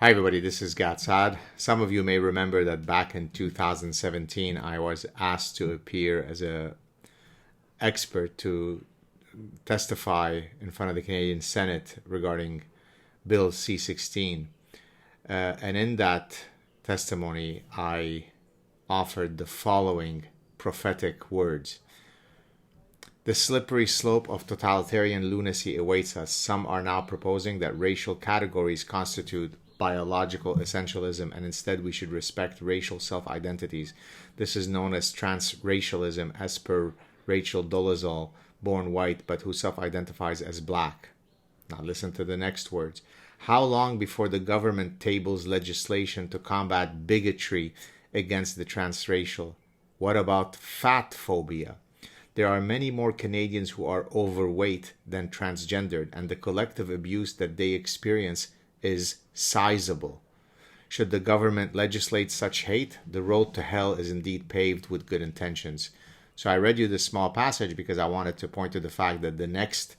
Hi everybody, this is Gad Saad. Some of you may remember that back in 2017 I was asked to appear as an expert to testify in front of the Canadian Senate regarding Bill C-16. And in that testimony I offered the following prophetic words. The slippery slope of totalitarian lunacy awaits us. Some are now proposing that racial categories constitute biological essentialism, and instead we should respect racial self-identities. This is known as transracialism, as per Rachel Dolezal, born white but who self-identifies as black. Now listen to the next words. How long before the government tables legislation to combat bigotry against the transracial? What about fat phobia? There are many more Canadians who are overweight than transgendered, and the collective abuse that they experience is sizable. Should the government legislate such hate, the road to hell is indeed paved with good intentions. So I read you this small passage because I wanted to point to the fact that the next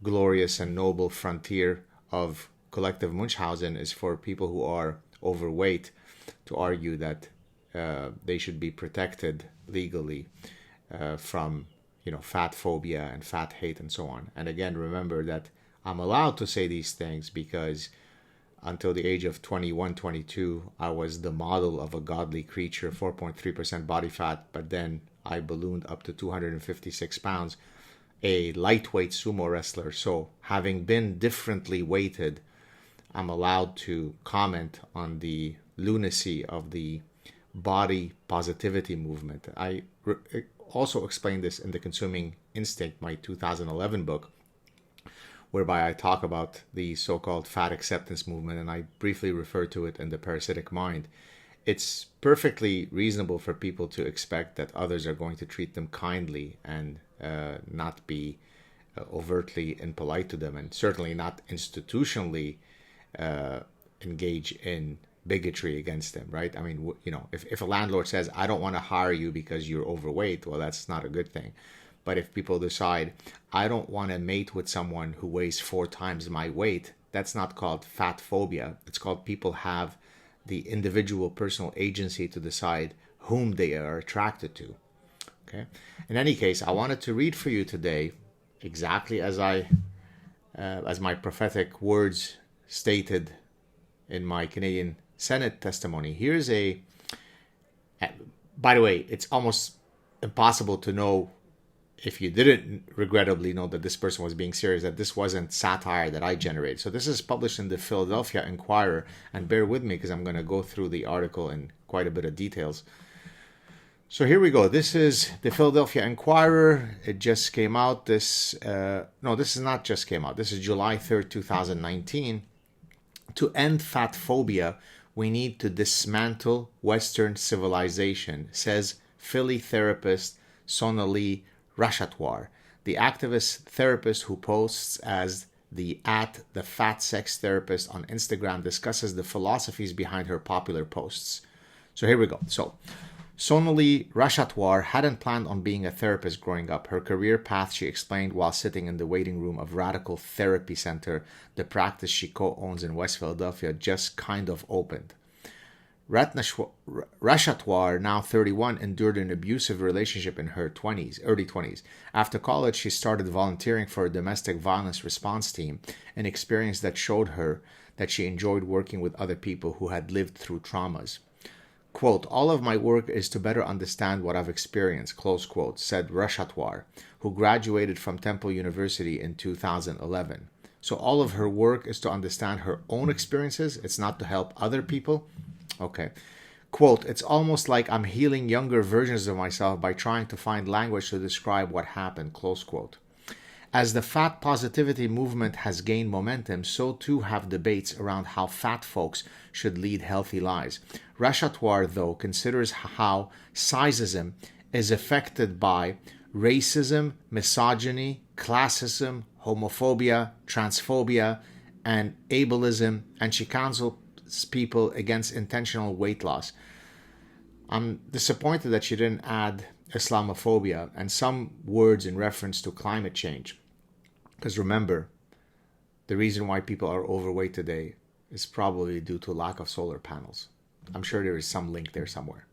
glorious and noble frontier of collective Munchausen is for people who are overweight to argue that they should be protected legally from fat phobia and fat hate and so on. And again, remember that I'm allowed to say these things because until the age of 21, 22, I was the model of a godly creature, 4.3% body fat, but then I ballooned up to 256 pounds, a lightweight sumo wrestler. So having been differently weighted, I'm allowed to comment on the lunacy of the body positivity movement. I also explained this in The Consuming Instinct, my 2011 book, whereby I talk about the so-called fat acceptance movement, and I briefly refer to it in The Parasitic Mind. It's perfectly reasonable for people to expect that others are going to treat them kindly and not be overtly impolite to them, and certainly not institutionally engage in bigotry against them, right? I mean, if a landlord says, I don't want to hire you because you're overweight, well, that's not a good thing. But if people decide, I don't want to mate with someone who weighs 4 times my weight, that's not called fat phobia. It's called people have the individual personal agency to decide whom they are attracted to. Okay. In any case, I wanted to read for you today, exactly as my prophetic words stated in my Canadian Senate testimony. Here's by the way, it's almost impossible to know, if you didn't regrettably know that this person was being serious, that this wasn't satire that I generated. So this is published in the Philadelphia Inquirer, and bear with me because I'm going to go through the article in quite a bit of details. So here we go. This is the Philadelphia Inquirer. It just came out. This is not just came out. This is July 3rd, 2019. To end fat phobia, we need to dismantle Western civilization, says Philly therapist Sonali Rashatwar, the activist therapist who posts as the fat sex therapist on Instagram, discusses the philosophies behind her popular posts. So here we go. So Sonali Rashatwar hadn't planned on being a therapist growing up. Her career path, she explained while sitting in the waiting room of Radical Therapy Center, the practice she co-owns in West Philadelphia, just kind of opened. Rashatwar, now 31, endured an abusive relationship in her early 20s. After college, she started volunteering for a domestic violence response team, an experience that showed her that she enjoyed working with other people who had lived through traumas. Quote, all of my work is to better understand what I've experienced, close quote, said Rashatwar, who graduated from Temple University in 2011. So all of her work is to understand her own experiences. It's not to help other people. Okay. Quote, it's almost like I'm healing younger versions of myself by trying to find language to describe what happened, close quote. As the fat positivity movement has gained momentum, so too have debates around how fat folks should lead healthy lives. Rashatwar, though, considers how sizeism is affected by racism, misogyny, classism, homophobia, transphobia, and ableism, and she counsels people against intentional weight loss. I'm disappointed that she didn't add Islamophobia and some words in reference to climate change. Because remember, the reason why people are overweight today is probably due to lack of solar panels. I'm sure there is some link there somewhere.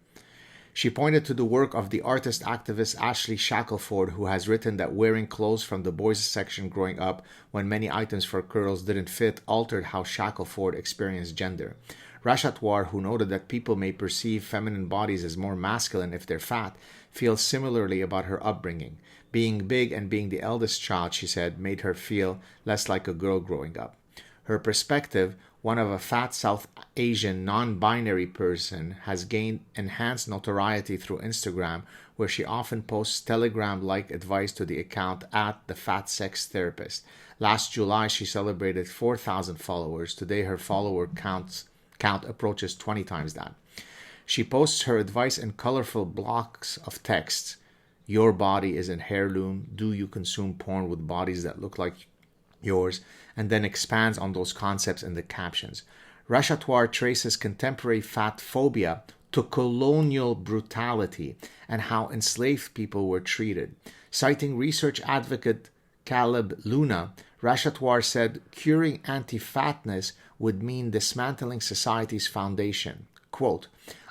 She pointed to the work of the artist activist Ashley Shackelford, who has written that wearing clothes from the boys section growing up when many items for girls didn't fit altered how Shackelford experienced gender. Rachatwar, who noted that people may perceive feminine bodies as more masculine if they're fat, feels similarly about her upbringing. Being big and being the eldest child, she said, made her feel less like a girl growing up. Her perspective, one of a fat South Asian non-binary person, has gained enhanced notoriety through Instagram, where she often posts Telegram-like advice to the account at the Fat Sex Therapist. Last July, she celebrated 4,000 followers. Today, her follower count approaches 20 times that. She posts her advice in colorful blocks of text. Your body is an heirloom. Do you consume porn with bodies that look like yours? And then expands on those concepts in the captions. Rachatwar traces contemporary fat phobia to colonial brutality and how enslaved people were treated. Citing research advocate Caleb Luna, Rachatwar said curing anti-fatness would mean dismantling society's foundation. Quote,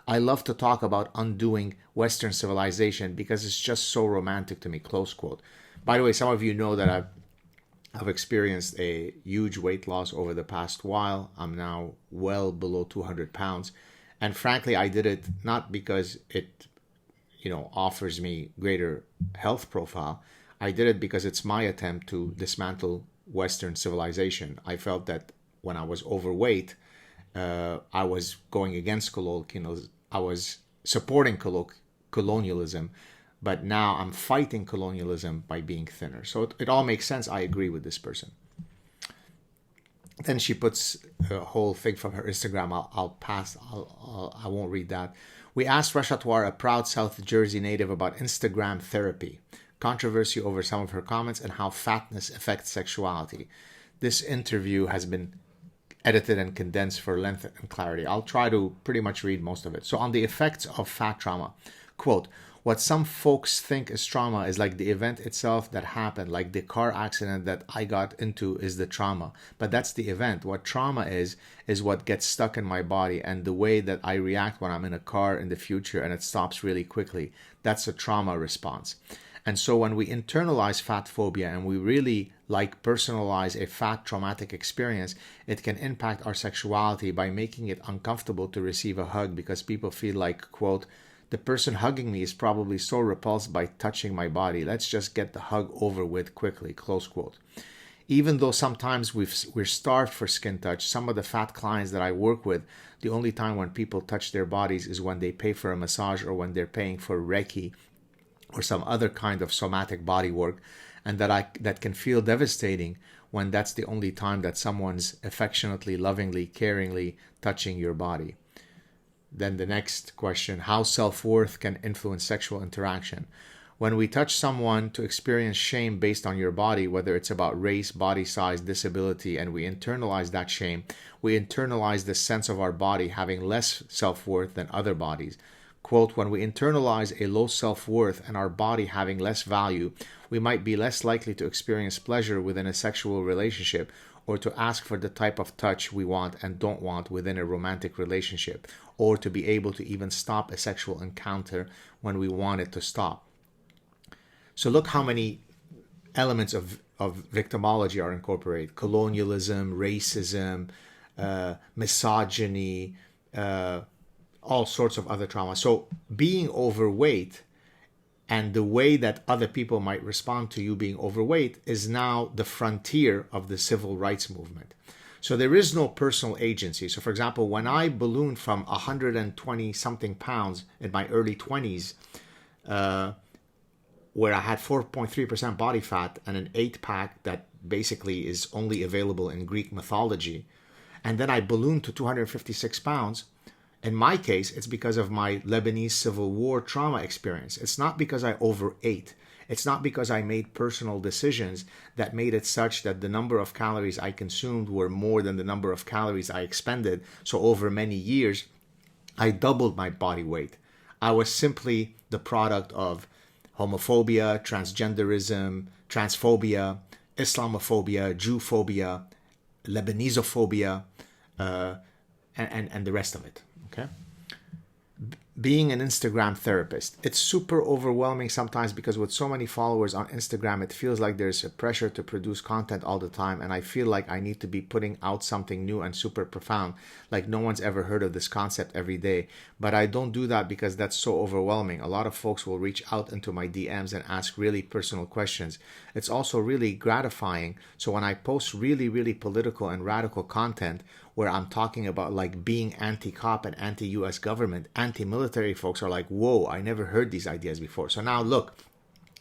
I love to talk about undoing Western civilization because it's just so romantic to me, close quote. By the way, some of you know that I've experienced a huge weight loss over the past while. I'm now well below 200 pounds. And frankly, I did it not because it, offers me greater health profile. I did it because it's my attempt to dismantle Western civilization. I felt that when I was overweight, I was going against colonialism. I was supporting colonialism, but now I'm fighting colonialism by being thinner. So it all makes sense. I agree with this person. Then she puts a whole thing from her Instagram. I'll pass. I won't read that. We asked Rachatwar, a proud South Jersey native, about Instagram therapy, controversy over some of her comments, and how fatness affects sexuality. This interview has been edited and condensed for length and clarity. I'll try to pretty much read most of it. So on the effects of fat trauma, quote, what some folks think is trauma is like the event itself that happened, like the car accident that I got into is the trauma. But that's the event. What trauma is what gets stuck in my body and the way that I react when I'm in a car in the future and it stops really quickly. That's a trauma response. And so when we internalize fat phobia and we really personalize a fat traumatic experience, it can impact our sexuality by making it uncomfortable to receive a hug because people feel like, quote, the person hugging me is probably so repulsed by touching my body. Let's just get the hug over with quickly, close quote. Even though sometimes we're starved for skin touch, some of the fat clients that I work with, the only time when people touch their bodies is when they pay for a massage or when they're paying for Reiki or some other kind of somatic body work, and that can feel devastating when that's the only time that someone's affectionately, lovingly, caringly touching your body. Then the next question, how self-worth can influence sexual interaction. When we touch someone to experience shame based on your body, whether it's about race, body size, disability, and we internalize that shame, we internalize the sense of our body having less self-worth than other bodies. Quote, when we internalize a low self-worth and our body having less value, we might be less likely to experience pleasure within a sexual relationship or to ask for the type of touch we want and don't want within a romantic relationship, or to be able to even stop a sexual encounter when we want it to stop. So look how many elements of victimology are incorporated. Colonialism, racism, misogyny, all sorts of other trauma. So being overweight and the way that other people might respond to you being overweight is now the frontier of the civil rights movement. So there is no personal agency. So for example, when I ballooned from 120 something pounds in my early 20s, where I had 4.3% body fat and an 8-pack that basically is only available in Greek mythology, and then I ballooned to 256 pounds, in my case, it's because of my Lebanese Civil War trauma experience. It's not because I overate. It's not because I made personal decisions that made it such that the number of calories I consumed were more than the number of calories I expended. So over many years, I doubled my body weight. I was simply the product of homophobia, transgenderism, transphobia, Islamophobia, Jewphobia, Lebanesophobia, and the rest of it. Okay. Being an Instagram therapist, it's super overwhelming sometimes because with so many followers on Instagram, it feels like there's a pressure to produce content all the time, and I feel like I need to be putting out something new and super profound, like no one's ever heard of this concept every day. But I don't do that because that's so overwhelming. A lot of folks will reach out into my DMs and ask really personal questions. It's also really gratifying. So when I post really, really political and radical content where I'm talking about like being anti-cop and anti-US government, anti-military, folks are like, whoa, I never heard these ideas before. So now look,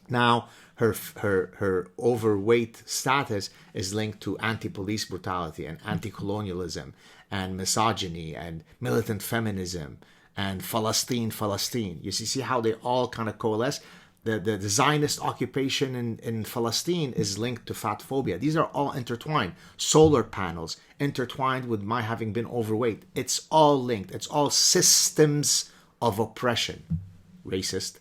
now her overweight status is linked to anti-police brutality and anti-colonialism and misogyny and militant feminism and Palestine. You see how they all kind of coalesce? The Zionist occupation in Palestine is linked to fat phobia. These are all intertwined. Solar panels intertwined with my having been overweight. It's all linked. It's all systems of oppression. Racist.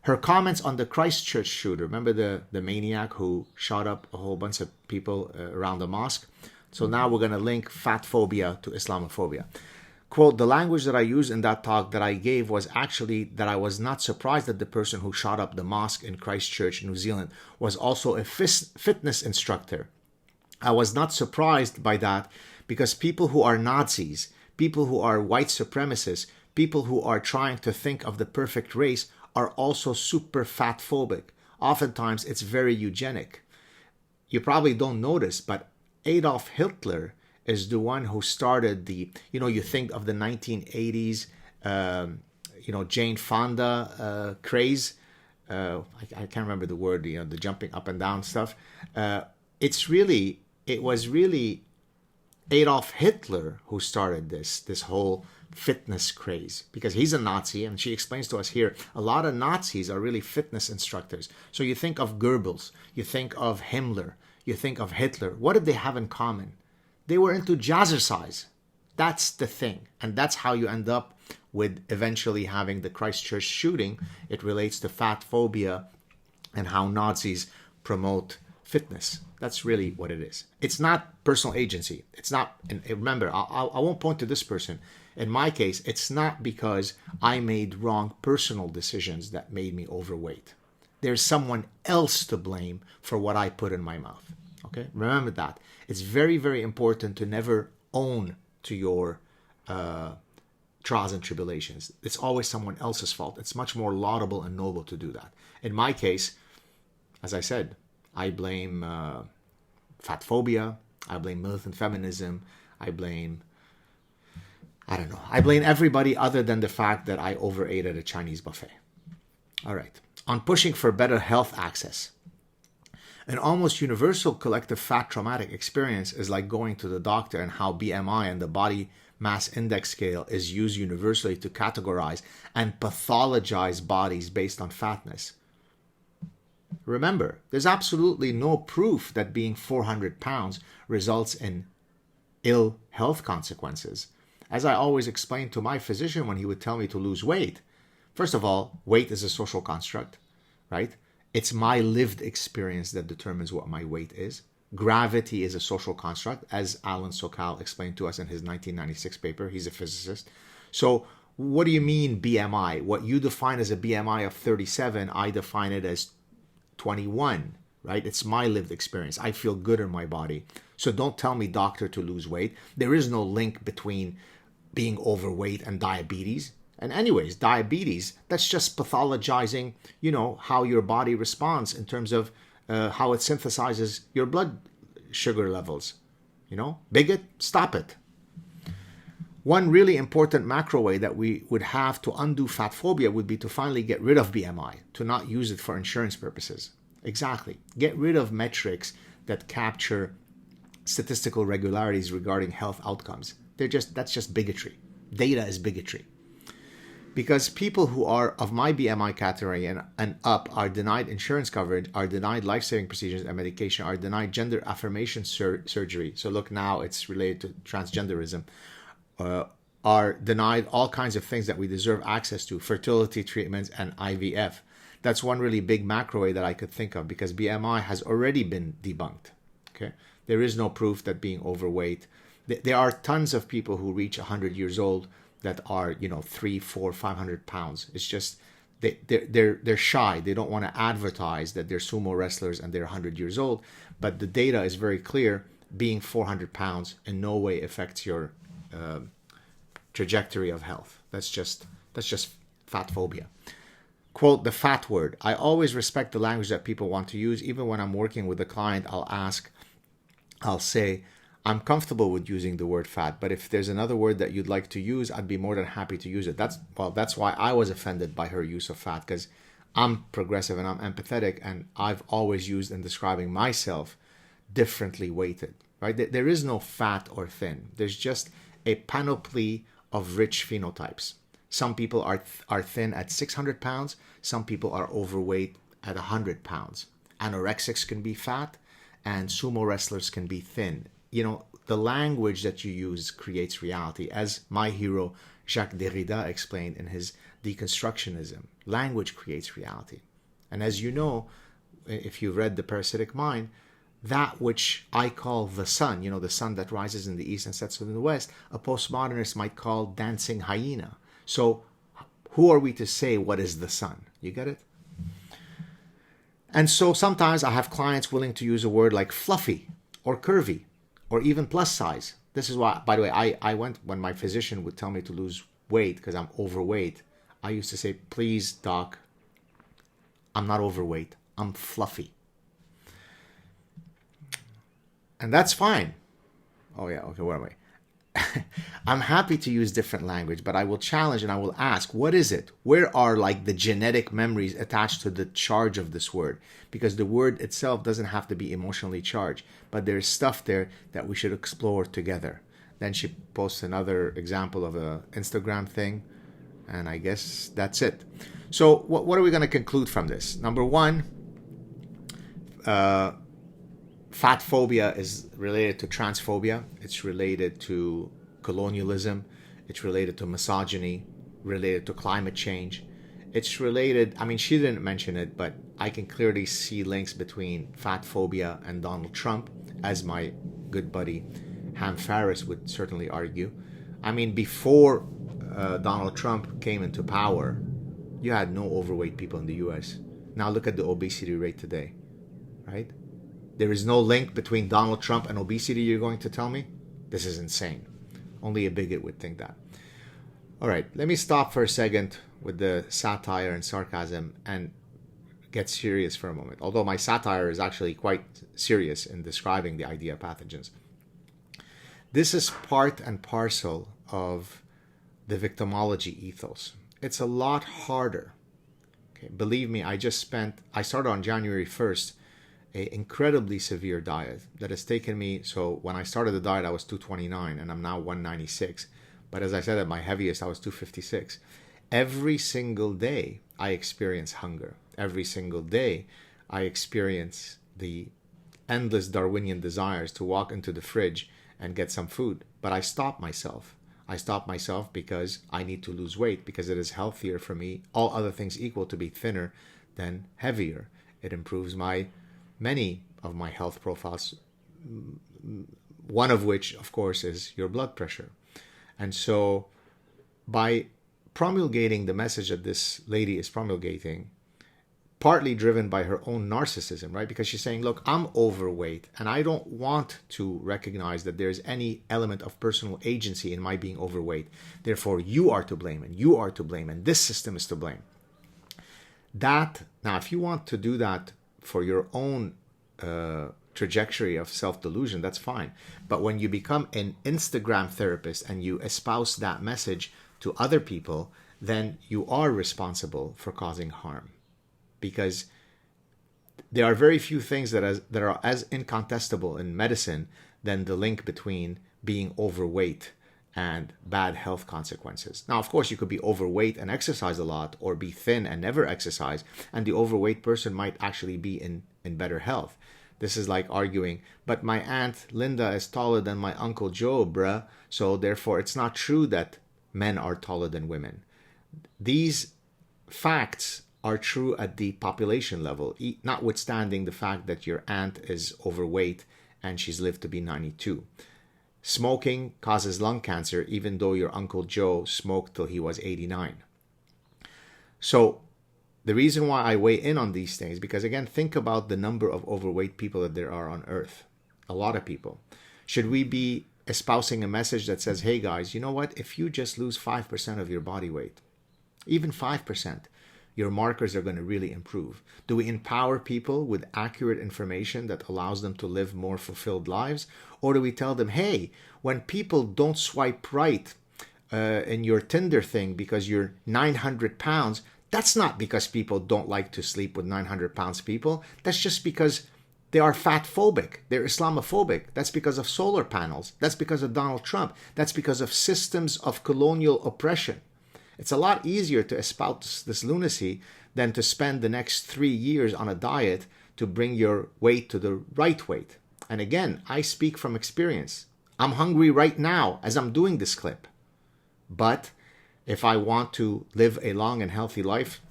Her comments on the Christchurch shooter. Remember the maniac who shot up a whole bunch of people around the mosque? So now we're going to link fat phobia to Islamophobia. Quote, the language that I used in that talk that I gave was actually that I was not surprised that the person who shot up the mosque in Christchurch, New Zealand, was also a fitness instructor. I was not surprised by that because people who are Nazis, people who are white supremacists, people who are trying to think of the perfect race are also super fat phobic. Oftentimes it's very eugenic. You probably don't notice, but Adolf Hitler is the one who started the, you think of the 1980s, Jane Fonda craze. I can't remember the word, the jumping up and down stuff. It was really Adolf Hitler who started this whole fitness craze, because he's a Nazi, and she explains to us here, a lot of Nazis are really fitness instructors. So you think of Goebbels, you think of Himmler, you think of Hitler. What did they have in common? They were into jazzercise. That's the thing. And that's how you end up with eventually having the Christchurch shooting. It relates to fat phobia and how Nazis promote fitness. That's really what it is. It's not personal agency. It's not, and remember, I won't point to this person. In my case, it's not because I made wrong personal decisions that made me overweight. There's someone else to blame for what I put in my mouth. Okay, remember that. It's very, very important to never own to your trials and tribulations. It's always someone else's fault. It's much more laudable and noble to do that. In my case, as I said, I blame fat phobia. I blame militant feminism. I blame everybody other than the fact that I overate at a Chinese buffet. All right. On pushing for better health access. An almost universal collective fat traumatic experience is like going to the doctor, and how BMI and the body mass index scale is used universally to categorize and pathologize bodies based on fatness. Remember, there's absolutely no proof that being 400 pounds results in ill health consequences. As I always explained to my physician when he would tell me to lose weight, first of all, weight is a social construct, right? It's my lived experience that determines what my weight is. Gravity is a social construct, as Alan Sokal explained to us in his 1996 paper. He's a physicist. So what do you mean BMI? What you define as a BMI of 37, I define it as 21, right? It's my lived experience. I feel good in my body. So don't tell me, doctor, to lose weight. There is no link between being overweight and diabetes. And anyways, diabetes, that's just pathologizing, how your body responds in terms of how it synthesizes your blood sugar levels. Bigot, stop it. One really important macro way that we would have to undo fat phobia would be to finally get rid of BMI, to not use it for insurance purposes. Exactly. Get rid of metrics that capture statistical regularities regarding health outcomes. That's just bigotry. Data is bigotry. Because people who are of my BMI category and up are denied insurance coverage, are denied life-saving procedures and medication, are denied gender affirmation surgery. So look, now it's related to transgenderism. Are denied all kinds of things that we deserve access to, fertility treatments and IVF. That's one really big macro way that I could think of, because BMI has already been debunked. Okay, there is no proof that being overweight There are tons of people who reach 100 years old that are, 3, 4, 500 pounds. It's just they're shy. They don't want to advertise that they're sumo wrestlers and they're 100 years old. But the data is very clear. Being 400 pounds in no way affects your trajectory of health. That's just fat phobia. Quote, the fat word. I always respect the language that people want to use. Even when I'm working with a client, I'll say, I'm comfortable with using the word fat, but if there's another word that you'd like to use, I'd be more than happy to use it. That's why I was offended by her use of fat, because I'm progressive and I'm empathetic, and I've always used in describing myself differently weighted, right? There is no fat or thin. There's just a panoply of rich phenotypes. Some people are thin at 600 pounds. Some people are overweight at 100 pounds. Anorexics can be fat, and sumo wrestlers can be thin. The language that you use creates reality. As my hero Jacques Derrida explained in his Deconstructionism, language creates reality. And as you know, if you've read The Parasitic Mind, that which I call the sun, the sun that rises in the east and sets in the west, a postmodernist might call dancing hyena. So who are we to say what is the sun? You get it? And so sometimes I have clients willing to use a word like fluffy or curvy or even plus size. This is why, by the way, I went, when my physician would tell me to lose weight because I'm overweight, I used to say, please, doc, I'm not overweight, I'm fluffy. And that's fine. Oh yeah, okay, where am I? I'm happy to use different language, but I will challenge and I will ask, what is it? Where are the genetic memories attached to the charge of this word? Because the word itself doesn't have to be emotionally charged, but there's stuff there that we should explore together. Then she posts another example of a Instagram thing, and I guess that's it. So what are we going to conclude from this? Number one, fat phobia is related to transphobia. It's related to colonialism. It's related to misogyny, related to climate change. It's related, she didn't mention it, but I can clearly see links between fat phobia and Donald Trump, as my good buddy Ham Farris would certainly argue. Before Donald Trump came into power, you had no overweight people in the US. Now look at the obesity rate today, right? There is no link between Donald Trump and obesity, you're going to tell me? This is insane. Only a bigot would think that. All right, let me stop for a second with the satire and sarcasm and get serious for a moment. Although my satire is actually quite serious in describing the idea of pathogens. This is part and parcel of the victimology ethos. It's a lot harder. Okay, believe me, I started on January 1st, an incredibly severe diet that has taken me, so when I started the diet I was 229 and I'm now 196, but as I said at my heaviest I was 256. Every single day I experience hunger. Every single day I experience the endless Darwinian desires to walk into the fridge and get some food, but I stop myself. I stop myself because I need to lose weight, because it is healthier for me, all other things equal, to be thinner than heavier. It improves many of my health profiles, one of which, of course, is your blood pressure. And so by promulgating the message that this lady is promulgating, partly driven by her own narcissism, right? Because she's saying, look, I'm overweight and I don't want to recognize that there's any element of personal agency in my being overweight. Therefore, you are to blame and you are to blame and this system is to blame. Now, if you want to do that for your own trajectory of self-delusion, that's fine. But when you become an Instagram therapist and you espouse that message to other people, then you are responsible for causing harm. Because there are very few things that are as incontestable in medicine than the link between being overweight and bad health consequences. Now, of course, you could be overweight and exercise a lot, or be thin and never exercise, and the overweight person might actually be in better health. This is like arguing, but my Aunt Linda is taller than my Uncle Joe, bruh, so therefore it's not true that men are taller than women. These facts are true at the population level, notwithstanding the fact that your aunt is overweight and she's lived to be 92. Smoking causes lung cancer, even though your Uncle Joe smoked till he was 89. So the reason why I weigh in on these things, because again, think about the number of overweight people that there are on Earth. A lot of people. Should we be espousing a message that says, hey guys, you know what? If you just lose 5% of your body weight, even 5%, your markers are going to really improve. Do we empower people with accurate information that allows them to live more fulfilled lives? Or do we tell them, hey, when people don't swipe right in your Tinder thing because you're 900 pounds, that's not because people don't like to sleep with 900 pounds people. That's just because they are fat phobic. They're Islamophobic. That's because of solar panels. That's because of Donald Trump. That's because of systems of colonial oppression. It's a lot easier to espouse this lunacy than to spend the next 3 years on a diet to bring your weight to the right weight. And again, I speak from experience. I'm hungry right now as I'm doing this clip. But if I want to live a long and healthy life,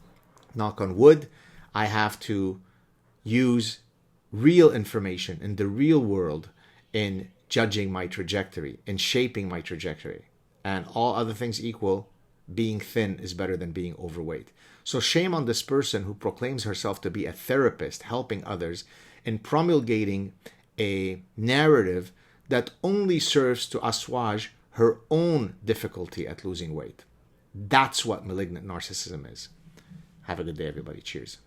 knock on wood, I have to use real information in the real world in judging my trajectory, in shaping my trajectory. And all other things equal, being thin is better than being overweight. So shame on this person who proclaims herself to be a therapist helping others in promulgating a narrative that only serves to assuage her own difficulty at losing weight. That's what malignant narcissism is. Have a good day, everybody. Cheers.